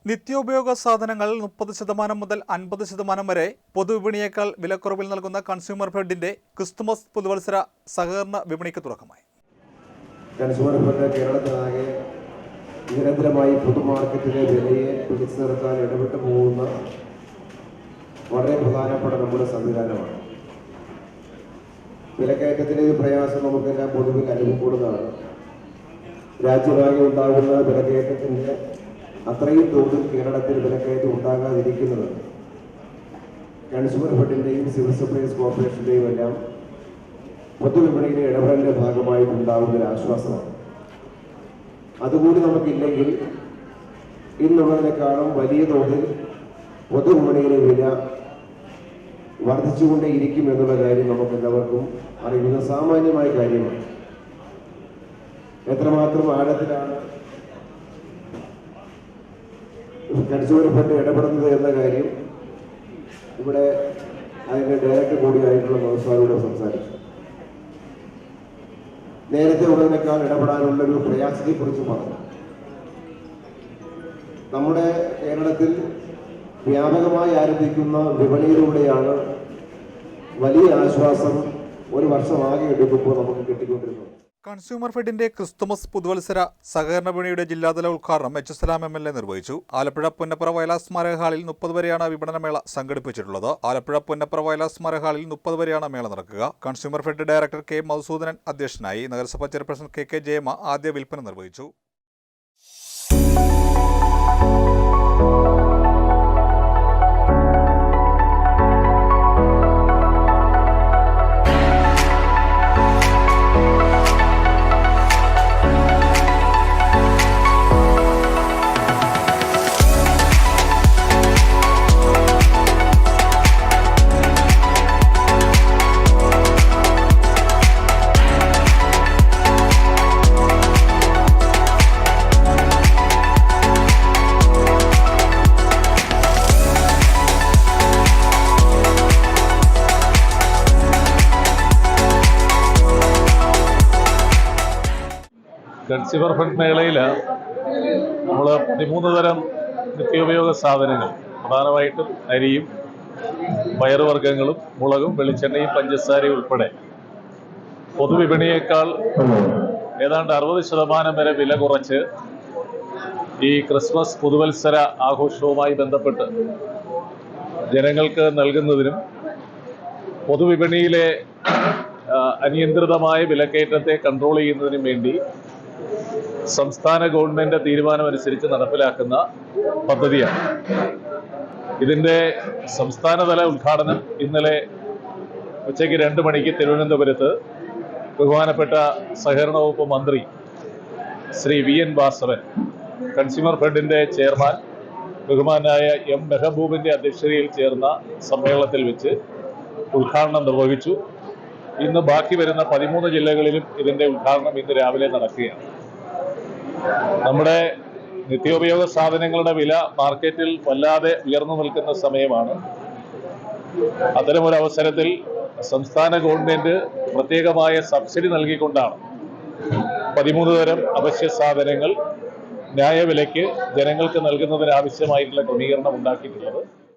നിത്യോപയോഗ സാധനങ്ങൾ 30% മുതൽ 50% വരെ പൊതുവിപണിയേക്കാൾ വിലക്കുറവിൽ നൽകുന്ന കൺസ്യൂമർ ഫെഡിന്റെ ക്രിസ്തുമസ് പുതുവത്സര സഹകരണ വിപണിക്ക് തുടക്കമായി. കൺസ്യൂമർ ഫെഡ് കേരളത്തിലാകെ നിരന്തരമായി പൊതുമാർക്കറ്റിലെ വിലയെ പിടിച്ചു നിർത്താൻ ഇടപെട്ടു പോകുന്ന വളരെ പ്രധാനപ്പെട്ട നമ്മുടെ സംവിധാനമാണ്. വിലക്കയറ്റത്തിൻ്റെ ഒരു പ്രയാസം നമുക്കെല്ലാം പൊതുവിൽ അനുഭവപ്പെടുന്നതാണ്. രാജ്യമാകെ ഉണ്ടാകുന്ന വിലക്കയറ്റത്തിൻ്റെ അത്രയും തോതിൽ കേരളത്തിൽ വിലക്കയറ്റം ഉണ്ടാകാതിരിക്കുന്നത് കൺസ്യൂമർ ഫെഡിൻ്റെയും സിവിൽ സപ്ലൈസ് കോർപ്പറേഷൻ്റെയും എല്ലാം പൊതുവിപണിയിലെ ഇടപെടലിൻ്റെ ഭാഗമായിട്ടുണ്ടാകുന്ന ഒരു ആശ്വാസമാണ്. അതുകൂടി നമുക്കില്ലെങ്കിൽ ഇന്നുള്ളതിനേക്കാളും വലിയ തോതിൽ പൊതുവിപണിയിലെ വില വർദ്ധിച്ചുകൊണ്ടേയിരിക്കും എന്നുള്ള കാര്യം നമുക്കെല്ലാവർക്കും അറിയുന്ന സാമാന്യമായ കാര്യമാണ്. എത്രമാത്രം ആഴത്തിലാണ് കൺസ്യൂമർ ഫെഡ് ഇടപെടുന്നത് എന്ന കാര്യം ഇവിടെ അതിൻ്റെ ഡയറക്ടർ കൂടിയായിട്ടുള്ള നൗസാദോട് സംസാരിച്ചു. നേരത്തെ ഉള്ളതിനേക്കാൾ ഇടപെടാനുള്ളൊരു പ്രയാസത്തെക്കുറിച്ച് പറഞ്ഞു. നമ്മുടെ കേരളത്തിൽ വ്യാപകമായി ആരംഭിക്കുന്ന വിപണിയിലൂടെയാണ് വലിയ ആശ്വാസം ഒരു വർഷമാകെ എടുക്കുമ്പോൾ നമുക്ക് കിട്ടിക്കൊണ്ടിരുന്നത്. കൺസ്യൂമർ ഫെഡിന്റെ ക്രിസ്തുമസ് പുതുവത്സര സഹകരണ വിപണിയുടെ ജില്ലാതല ഉദ്ഘാടനം എച്ച് MLA നിർവഹിച്ചു. ആലപ്പുഴ പുന്നപ്ര വയലാർ സ്മാരക ഹാളിൽ 30 വരെയാണ് വിപണനമേള സംഘടിപ്പിച്ചിട്ടുള്ളത്. ആലപ്പുഴ പുന്നപ്ര വയലാർ സ്മാരക ഹാളിൽ 30 വരെയാണ് മേള നടക്കുക. Consumer fed director K Madhusudanan അധ്യക്ഷനായി. നഗരസഭാ ചെയർപേഴ്സൺ KK ജയമ ആദ്യ വിൽപ്പന നിർവഹിച്ചു. കൺസ്യൂമർ ഫെഡ് മേളയിൽ നമ്മൾ 13 തരം നിത്യോപയോഗ സാധനങ്ങൾ, പ്രധാനമായിട്ടും അരിയും പയറുവർഗ്ഗങ്ങളും മുളകും വെളിച്ചെണ്ണയും പഞ്ചസാരയും ഉൾപ്പെടെ പൊതുവിപണിയേക്കാൾ ഏതാണ്ട് 60% വരെ വില കുറച്ച് ഈ ക്രിസ്മസ് പുതുവത്സര ആഘോഷവുമായി ബന്ധപ്പെട്ട് ജനങ്ങൾക്ക് നൽകുന്നതിനും പൊതുവിപണിയിലെ അനിയന്ത്രിതമായ വിലക്കയറ്റത്തെ കൺട്രോൾ ചെയ്യുന്നതിനും വേണ്ടി സംസ്ഥാന ഗവൺമെന്റ് തീരുമാനമനുസരിച്ച് നടപ്പിലാക്കുന്ന പദ്ധതിയാണ്. ഇതിൻ്റെ സംസ്ഥാനതല ഉദ്ഘാടനം ഇന്നലെ ഉച്ചയ്ക്ക് 2 മണിക്ക് തിരുവനന്തപുരത്ത് ബഹുമാനപ്പെട്ട സഹകരണ വകുപ്പ് മന്ത്രി ശ്രീ VN വാസവൻ, കൺസ്യൂമർ ഫെഡിൻ്റെ ചെയർമാൻ ബഹുമാനായ M മെഹബൂബിൻ്റെ അധ്യക്ഷതയിൽ ചേർന്ന സമ്മേളനത്തിൽ വെച്ച് ഉദ്ഘാടനം നിർവഹിച്ചു. ഇന്ന് ബാക്കി വരുന്ന 13 ജില്ലകളിലും ഇതിൻ്റെ ഉദ്ഘാടനം ഇന്ന് രാവിലെ നടക്കുകയാണ്. നമ്മുടെ നിത്യോപയോഗ സാധനങ്ങളുടെ വില മാർക്കറ്റിൽ വല്ലാതെ ഉയർന്നു നിൽക്കുന്ന സമയമാണ്. അത്തരമൊരവസരത്തിൽ സംസ്ഥാന ഗവൺമെന്റ് പ്രത്യേകമായ സബ്സിഡി നൽകിക്കൊണ്ടാണ് 13 തരം അവശ്യ സാധനങ്ങൾ ന്യായവിലയ്ക്ക് ജനങ്ങൾക്ക് നൽകുന്നതിനാവശ്യമായിട്ടുള്ള ക്രമീകരണം ഉണ്ടാക്കിയിട്ടുള്ളത്.